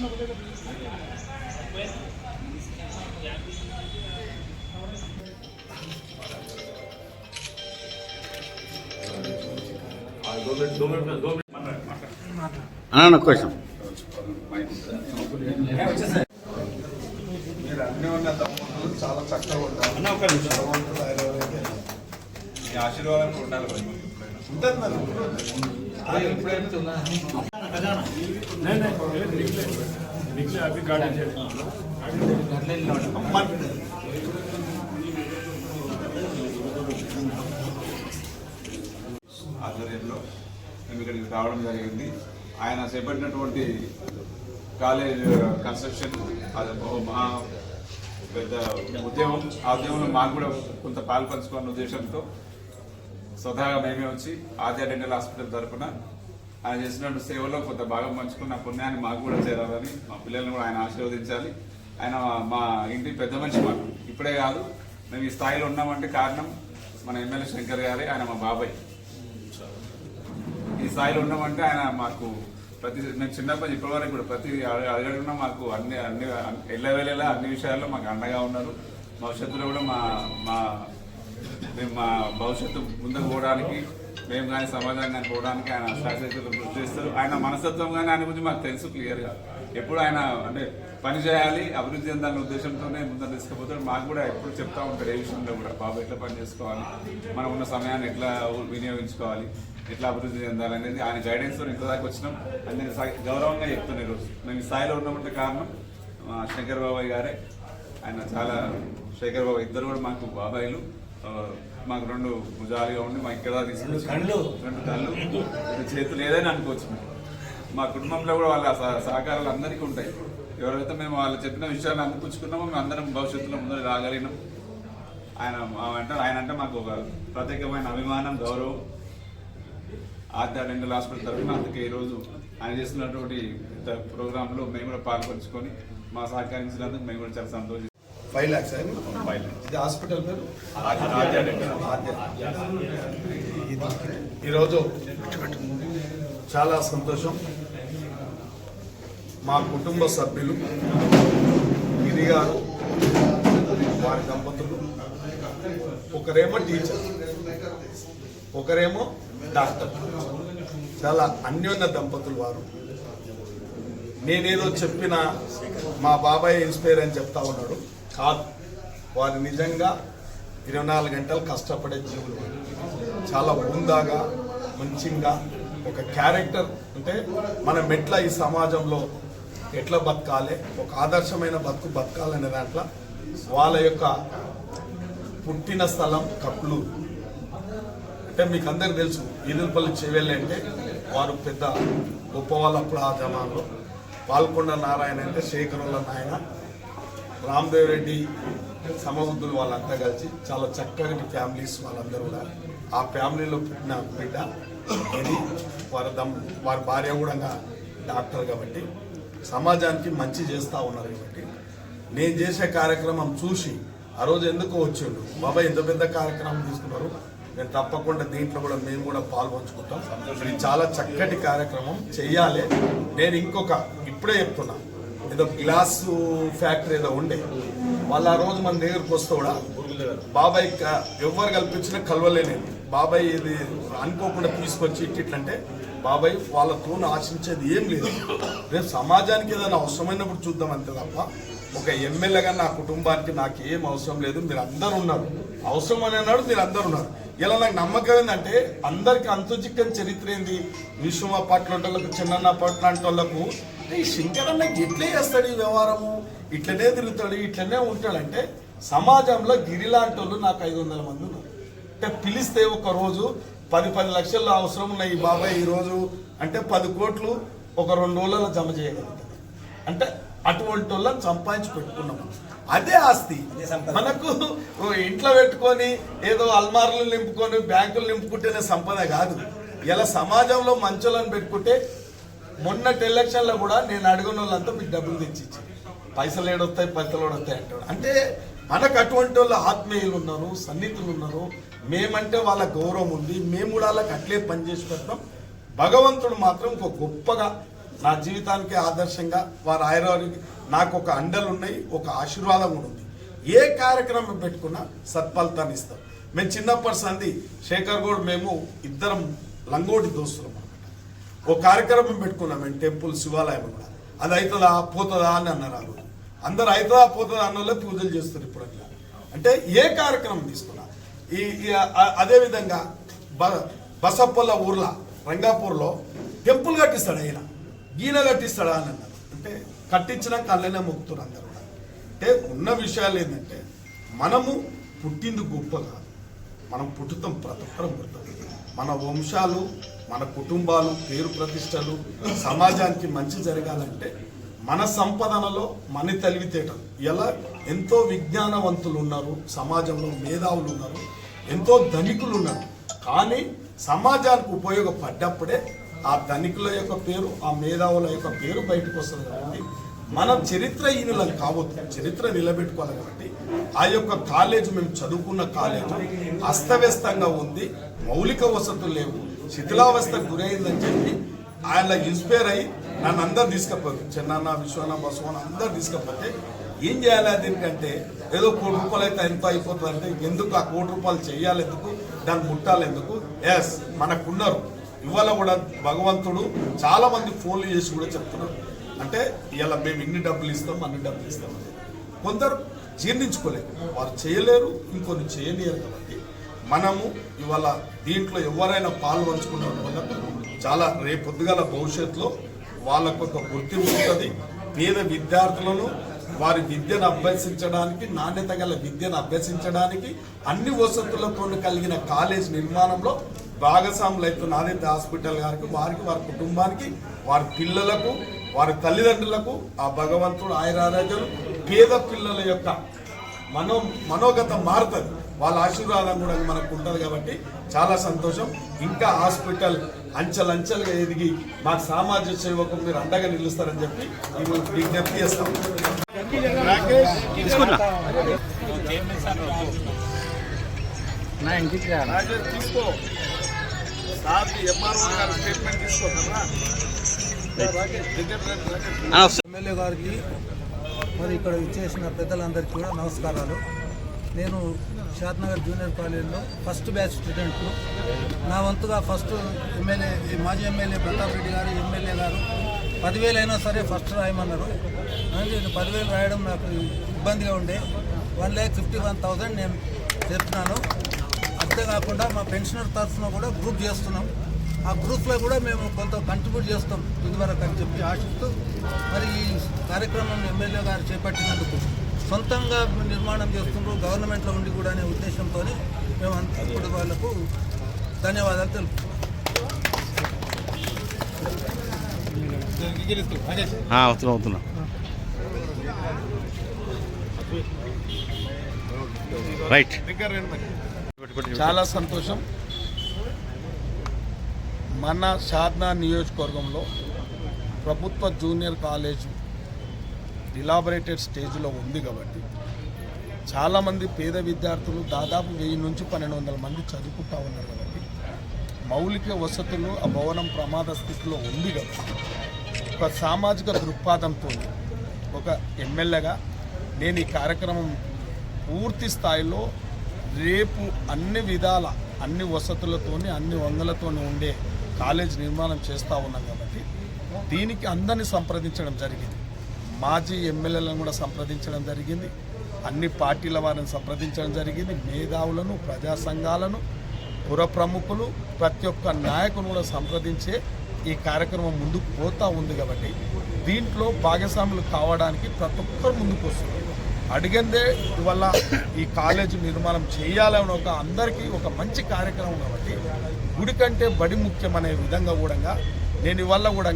అన్న క్వశ్చన్ మీరు అన్ని ఉన్న తమ్ముళ్ళు చాలా చక్కగా ఉంటారు. మీ ఆశీర్వాదం ఉండాలి. ఉంటుంది ఆధ్వర్యంలో మేము ఇక్కడికి రావడం జరిగింది. ఆయన చేపట్టినటువంటి కాలేజ్ కన్స్ట్రక్షన్ అది మా పెద్ద ఉద్యమం. ఆ ఉద్యమంలో మాకు కూడా కొంత పాలు పంచుకోవాలన్న ఉద్దేశంతో స్వతహాగా మేమే వచ్చి ఆద్య డెంటల్ హాస్పిటల్ తరఫున ఆయన చేసినటువంటి సేవలో కొంత భాగం పంచుకున్న పుణ్యాన్ని మాకు కూడా చేరాలని, మా పిల్లల్ని కూడా ఆయన ఆశీర్వదించాలి. ఆయన మా ఇంటి పెద్ద మనిషి. మాకు ఇప్పుడే కాదు, మేము ఈ స్థాయిలో ఉన్నామంటే కారణం మన ఎమ్మెల్యే శంకర్ గారే. ఆయన మా బాబాయ్. ఈ స్థాయిలో ఉన్నామంటే ఆయన మాకు మేము చిన్నప్పటి ఇప్పటివరకు కూడా ప్రతి అడుగున్నా మాకు అన్ని ఎల్లవేళలా అన్ని విషయాల్లో మాకు అండగా ఉన్నారు. భవిష్యత్తులో కూడా మేము మా భవిష్యత్తు ముందుకు పోవడానికి, మేము కానీ సమాజాన్ని కానీ పోవడానికి ఆయన శాశ్వతలు కృషి చేస్తారు. ఆయన మనస్తత్వం కానీ ఆయన గురించి మాకు తెలుసు క్లియర్గా. ఎప్పుడు ఆయన అంటే పని చేయాలి, అభివృద్ధి చెందాలనే ఉద్దేశంతోనే ముందు తీసుకుపోతాడు. మాకు కూడా ఎప్పుడు చెప్తా ఉంటాడు ఏ విషయంలో కూడా, బాబు ఎట్లా పని చేసుకోవాలి, మనం ఉన్న సమయాన్ని ఎట్లా వినియోగించుకోవాలి, ఎట్లా అభివృద్ధి చెందాలనేది ఆయన గైడెన్స్తో ఇంతదాకా వచ్చినాం. అందరినీ గౌరవంగా చెప్తున్నాయి. ఈరోజు మేము ఈ స్థాయిలో ఉన్నామంటే కారణం శంకర్ బాబాయ్ గారే. ఆయన చాలా శేఖర్ బాబు ఇద్దరు కూడా మాకు బాబాయిలు. మాకు రెండు భుజాలుగా ఉండి మా ఇక్కడ తీసుకొచ్చి రెండు కళ్ళు చేతులు ఏదైనా అనుకోవచ్చు. మా కుటుంబంలో కూడా వాళ్ళ సహకారాలు అందరికీ ఉంటాయి. ఎవరైతే మేము వాళ్ళు చెప్పిన విషయాన్ని అందిపుచ్చుకున్నామో మేము అందరం భవిష్యత్తులో ముందు రాగలిగినాం. ఆయన అంటే మాకు ఒక ప్రత్యేకమైన అభిమానం, గౌరవం. ఆద్య డెంటల్ హాస్పిటల్ తరఫున అందుకే ఈరోజు ఆయన చేస్తున్నటువంటి ప్రోగ్రాంలో మేము కూడా పాల్పంచుకొని మా సహకరించినందుకు మేము కూడా చాలా సంతోషిస్తాం. 5 lakhs ఇది హాస్పిటల్ పేరు ఈరోజు చాలా సంతోషం. మా కుటుంబ సభ్యులు గిరి గారు, వారి దంపతులు, ఒకరేమో టీచర్, ఒకరేమో డాక్టర్, చాలా అన్యోన్య దంపతులు వారు. నేనేదో చెప్పిన మా బాబాయ్ ఇన్స్పైర్ అని చెప్తా ఉన్నాడు కాదు, వారు నిజంగా 24 గంటలు కష్టపడే జీవులు. చాలా హుందాగా, మంచిగా ఒక క్యారెక్టర్. అంటే మనం ఎట్లా ఈ సమాజంలో ఎట్లా బతకాలి, ఒక ఆదర్శమైన బతకాలనే దాంట్లో వాళ్ళ యొక్క పుట్టిన స్థలం కప్లూరు. అంటే మీకు అందరికి తెలుసు, ఈదులపల్లి చెవెళ్ళి అంటే వారు పెద్ద గొప్ప వాళ్ళు. అప్పుడు ఆ జమాన్లో పాల్కొండ నారాయణ అంటే శేఖరుల నాయన, రామదేవ్ రెడ్డి, సమబుద్ధులు వాళ్ళంతా కలిసి చాలా చక్కటి ఫ్యామిలీస్ వాళ్ళందరూ కూడా. ఆ ఫ్యామిలీలో పుట్టిన బిడ్డ ఇది. వారి భార్య కూడా డాక్టర్ కాబట్టి సమాజానికి మంచి చేస్తూ ఉన్నారు. కాబట్టి నేను చేసే కార్యక్రమం చూసి ఆ రోజు ఎందుకో వచ్చిండు, బాబాయ్ ఇంత పెద్ద కార్యక్రమం తీసుకున్నారు, నేను తప్పకుండా దీంట్లో కూడా మేము కూడా పాల్పంచుకుంటాం. ఇది చాలా చక్కటి కార్యక్రమం చెయ్యాలి. నేను ఇప్పుడే చెప్తున్నా, ఏదో గ్లాసు ఫ్యాక్టరీ ఏదో ఉండే వాళ్ళు ఆ రోజు మన దగ్గరకు వస్తే కూడా బాబాయ్ ఎవరు కల్పించినా కలవలేనేది. బాబాయ్ ఇది అనుకోకుండా తీసుకొచ్చి ఇట్లంటే బాబాయ్ వాళ్ళతో ఆశించేది ఏం లేదు. రేపు సమాజానికి ఏదైనా అవసరమైనప్పుడు చూద్దాం అంతే తప్ప ఒక ఎమ్మెల్యేగా నా కుటుంబానికి నాకు ఏం అవసరం లేదు. మీరు అందరు ఉన్నారు, అవసరం అని అన్నాడు, మీరు అందరు ఉన్నారు. ఇలా నాకు నమ్మకం ఏంటంటే అందరికి అంతు చిక్కని చరిత్ర ఏంది, విశ్వం అపార్ట్మెంట్లకు, చిన్న అపార్ట్మెంట్ వాళ్ళకు ఈ శంకర్ అన్న ఇట్లే చేస్తాడు, ఈ వ్యవహారము ఇట్లనే తిరుగుతాడు, ఇట్లనే ఉంటాడంటే సమాజంలో గిరిలాంటి వాళ్ళు నాకు 500 మంది ఉన్నారు. అంటే పిలిస్తే ఒక రోజు 10 లక్షల అవసరం ఉన్నాయి ఈ బాబాయ్ ఈరోజు అంటే 10 కోట్లు ఒక 2 రోజులలో జమ చేయగలుగుతుంది. అంటే అటువంటి వాళ్ళని సంపాదించి పెట్టుకున్నాము. అదే ఆస్తి. మనకు ఇంట్లో పెట్టుకొని ఏదో అల్మార్లు నింపుకొని బ్యాంకులు నింపుకుంటేనే సంపద కాదు. ఇలా సమాజంలో మంచోళ్ళని పెట్టుకుంటే మొన్నటి ఎలక్షన్లో కూడా నేను అడిగిన వాళ్ళంతా మీకు డబ్బులు తెచ్చిచ్చి పైసలు ఏడొస్తాయి అంటాడు. అంటే మనకు అటువంటి వాళ్ళు ఆత్మీయులు ఉన్నారు, సన్నిహితులు ఉన్నారు. మేమంటే వాళ్ళ గౌరవం ఉంది, మేము కూడా వాళ్ళకి అట్లే పనిచేసి పెడతాం. భగవంతుడు మాత్రం ఒక గొప్పగా నా జీవితానికి ఆదర్శంగా వారి ఆయుర్వేదికి నాకు ఒక అండలు ఉన్నాయి, ఒక ఆశీర్వాదం కూడా ఉంది. ఏ కార్యక్రమం పెట్టుకున్నా సత్ఫలితాన్ని ఇస్తాం. మేము చిన్నప్పటి సంది శేఖర్ గౌడ్ మేము ఇద్దరం లంగోటి దోస్తులం అనమాట. ఒక కార్యక్రమం పెట్టుకున్నాం మేము టెంపుల్ శివాలయం కూడా. అది అవుతుందా పోతుందా అని అన్నారు ఆ రోజు. అందరు అవుతుందా పోతుందా అన్న వాళ్ళే పూజలు చేస్తారు ఇప్పుడు అట్లా. అంటే ఏ కార్యక్రమం తీసుకున్నా అదేవిధంగా బసప్పల ఊర్లో రంగాపూర్లో టెంపుల్ కట్టిస్తాడు ఆయన, గీన కట్టిస్తాడా అని అన్నారు. అంటే కట్టించినాక అల్లనే మొక్కుతున్నారు అందరు కూడా. అంటే ఉన్న విషయాలు ఏంటంటే మనము పుట్టింది గొప్ప కాదు, మనం పుట్టుతాం, ప్రతి ఒక్కరం పుడతాం. మన వంశాలు, మన కుటుంబాలు, పేరు ప్రతిష్టలు, సమాజానికి మంచి జరగాలంటే మన సంపదనలో మన తెలివితేటలు. ఇలా ఎంతో విజ్ఞానవంతులు ఉన్నారు సమాజంలో, మేధావులు ఉన్నారు, ఎంతో ధనికులు ఉన్నారు. కానీ సమాజానికి ఉపయోగపడ్డప్పుడే ఆ ధనికుల యొక్క పేరు, ఆ మేధావుల యొక్క పేరు బయటకు వస్తుంది. కాబట్టి మనం చరిత్రహీనులం కావద్దు, చరిత్ర నిలబెట్టుకోవాలి. కాబట్టి ఆ యొక్క కాలేజ్, మేము చదువుకున్న కాలేజ్ అస్తవ్యస్తంగా ఉంది, మౌలిక వసతులు లేవు, శిథిలావస్థకు గురైందని చెప్పి ఆయన ఇన్స్పైర్ అయ్యి నన్ను అందరు తీసుకపోయారు. చిన్న విశ్వన్న బసవన్న అందరు తీసుకపోతే ఏం చేయాలి దీనికంటే ఏదో ₹1 కోటి అయితే ఎంత అయిపోతుంది అంటే ఎందుకు ఆ ₹1 కోటి చేయాలి, ఎందుకు దాన్ని ముట్టాలి, ఎందుకు? ఎస్ మనకున్నారు. ఇవాళ కూడా భగవంతుడు చాలా మంది ఫోన్లు చేసి కూడా చెప్తున్నారు. అంటే ఇలా మేము ఇన్ని డబ్బులు ఇస్తాం, అన్ని డబ్బులు ఇస్తాం అని. కొందరు జీర్ణించుకోలేరు, వారు చేయలేరు, ఇంకొన్ని చేయలేరు. కాబట్టి మనము ఇవాళ దీంట్లో ఎవరైనా పాలు పంచుకున్న వాళ్ళకు చాలా రేపొద్దుగల భవిష్యత్తులో వాళ్ళకు ఒక గుర్తింపు ఉంటుంది. పేద విద్యార్థులను వారి విద్యను అభ్యసించడానికి, నాణ్యత గల విద్యను అభ్యసించడానికి అన్ని వసతులతో కలిగిన కాలేజ్ నిర్మాణంలో భాగస్వాములు అవుతున్న ఆదిత్య హాస్పిటల్ గారికి, వారికి, వారి కుటుంబానికి, వారి పిల్లలకు, వారి తల్లిదండ్రులకు ఆ భగవంతుడు ఆయురారోగ్యాలు, పేద పిల్లల యొక్క మనోగతం మారుతుంది. వాళ్ళ ఆశీర్వాదం కూడా మనకు ఉంటుంది. కాబట్టి చాలా సంతోషం. ఇంకా హాస్పిటల్ అంచెలంచెలుగా ఎదిగి మాకు సామాజిక సేవకు మీరు అండగా నిలుస్తారని చెప్పి విజ్ఞప్తి చేస్తాం. తీసుకో ఎమ్మెల్యే గారికి మరి ఇక్కడ ఇచ్చేసిన పెద్దలందరికీ కూడా నమస్కారాలు. నేను షాద్నగర్ జూనియర్ కాలేజీలో ఫస్ట్ బ్యాచ్ స్టూడెంట్ను. నా వంతుగా ఫస్ట్ మాజీ ఎమ్మెల్యే ప్రతాప్ రెడ్డి గారు, ఎమ్మెల్యే గారు 10,000 అయినా సరే ఫస్ట్ రాయమన్నారు. నేను 10,000 రాయడం నాకు ఇబ్బందిగా ఉండే 1,51,000 నేను చెప్తున్నాను. అంతేకాకుండా మా పెన్షనర్ తరఫున కూడా గ్రూప్ చేస్తున్నాం. ఆ గ్రూప్లో కూడా మేము కొంత కంట్రిబ్యూట్ చేస్తాం ఇదివరకు అని చెప్పి ఆశిస్తూ మరి ఈ కార్యక్రమం ఎమ్మెల్యే గారు చేపట్టినందుకు, సొంతంగా నిర్మాణం చేస్తుండ్రు గవర్నమెంట్లో ఉండి కూడా అనే ఉద్దేశంతో మేము ఇప్పుడు వాళ్ళకు ధన్యవాదాలు తెలుపుతున్నాం. రైట్. చాలా సంతోషం. మన షాద్నా నియోజకవర్గంలో ప్రభుత్వ జూనియర్ కాలేజ్ ఇలాబరేటెడ్ స్టేజ్లో ఉంది. కాబట్టి చాలామంది పేద విద్యార్థులు దాదాపు 1000 నుంచి 1200 మంది చదువుకుంటూ ఉన్నారు. కాబట్టి మౌలిక వసతులు ఆ భవనం ప్రమాద స్థితిలో ఉంది. కాబట్టి ఒక సామాజిక దృక్పథంతో ఒక ఎమ్మెల్యేగా నేను ఈ కార్యక్రమం పూర్తి స్థాయిలో రేపు అన్ని విధాల అన్ని వసతులతోని అన్ని వందలతోని ఉండే కాలేజ్ నిర్మాణం చేస్తూ ఉన్నాం. కాబట్టి దీనికి అందరినీ సంప్రదించడం జరిగింది. మాజీ ఎమ్మెల్యేలను కూడా సంప్రదించడం జరిగింది, అన్ని పార్టీల వారిని సంప్రదించడం జరిగింది, మేధావులను, ప్రజా సంఘాలను, పుర ప్రముఖులు, ప్రతి ఒక్క నాయకును కూడా సంప్రదించే ఈ కార్యక్రమం ముందుకు పోతూ ఉంది. కాబట్టి దీంట్లో భాగస్వాములు కావడానికి ప్రతి ఒక్కరు ముందుకు వస్తున్నారు. అడిగిందే ఇవల్ల ఈ కాలేజీ నిర్మాణం చేయాలని ఒక అందరికీ ఒక మంచి కార్యక్రమం. కాబట్టి గుడి కంటే బడి ముఖ్యమనే విధంగా కూడా నేను ఇవల్ల కూడా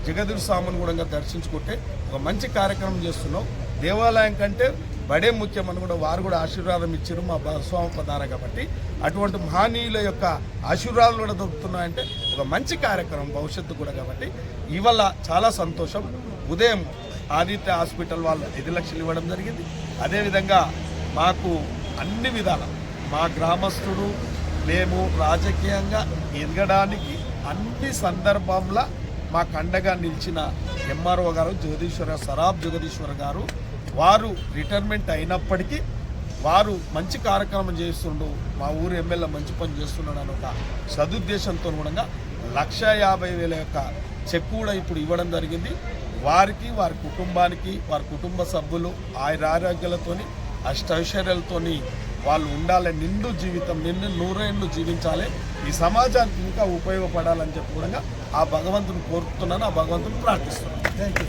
జగదీర్ స్వామిని కూడా దర్శించుకుంటే ఒక మంచి కార్యక్రమం చేస్తున్నాం. దేవాలయం కంటే బడే ముఖ్యమని కూడా వారు కూడా ఆశీర్వాదం ఇచ్చారు మా స్వామి ప్రధాన. కాబట్టి అటువంటి మహనీయుల యొక్క ఆశీర్వాదాలు కూడా దొరుకుతున్నాయంటే ఒక మంచి కార్యక్రమం భవిష్యత్తు కూడా. కాబట్టి ఇవల్ల చాలా సంతోషం. ఉదయం ఆదిత్య హాస్పిటల్ వాళ్ళు 5 లక్షలు ఇవ్వడం జరిగింది. అదేవిధంగా మాకు అన్ని విధాల మా గ్రామస్తుడు మేము రాజకీయంగా ఎదగడానికి అన్ని సందర్భంలో మాకు అండగా నిలిచిన ఎంఆర్ఓ గారు సరాబ్ జగదీశ్వర గారు, వారు రిటైర్మెంట్ అయినప్పటికీ వారు మంచి కార్యక్రమం చేస్తుండు, మా ఊరు ఎమ్మెల్యే మంచి పని చేస్తున్నాడు అని ఒక సదుద్దేశంతో కూడా 1,50,000 యొక్క చెక్ కూడా ఇప్పుడు ఇవ్వడం జరిగింది. వారికి, వారి కుటుంబానికి, వారి కుటుంబ సభ్యులు ఆరోగ్యాలతోని అష్టైశ్వర్యాలతోని వాళ్ళు ఉండాలి, నిండు జీవితం, నిండు 100 ఏళ్ళు జీవించాలి, ఈ సమాజానికి ఇంకా ఉపయోగపడాలని చెప్పి కూడా ఆ భగవంతుని కోరుతున్నాను, ఆ భగవంతుని ప్రార్థిస్తున్నాను. Thank you.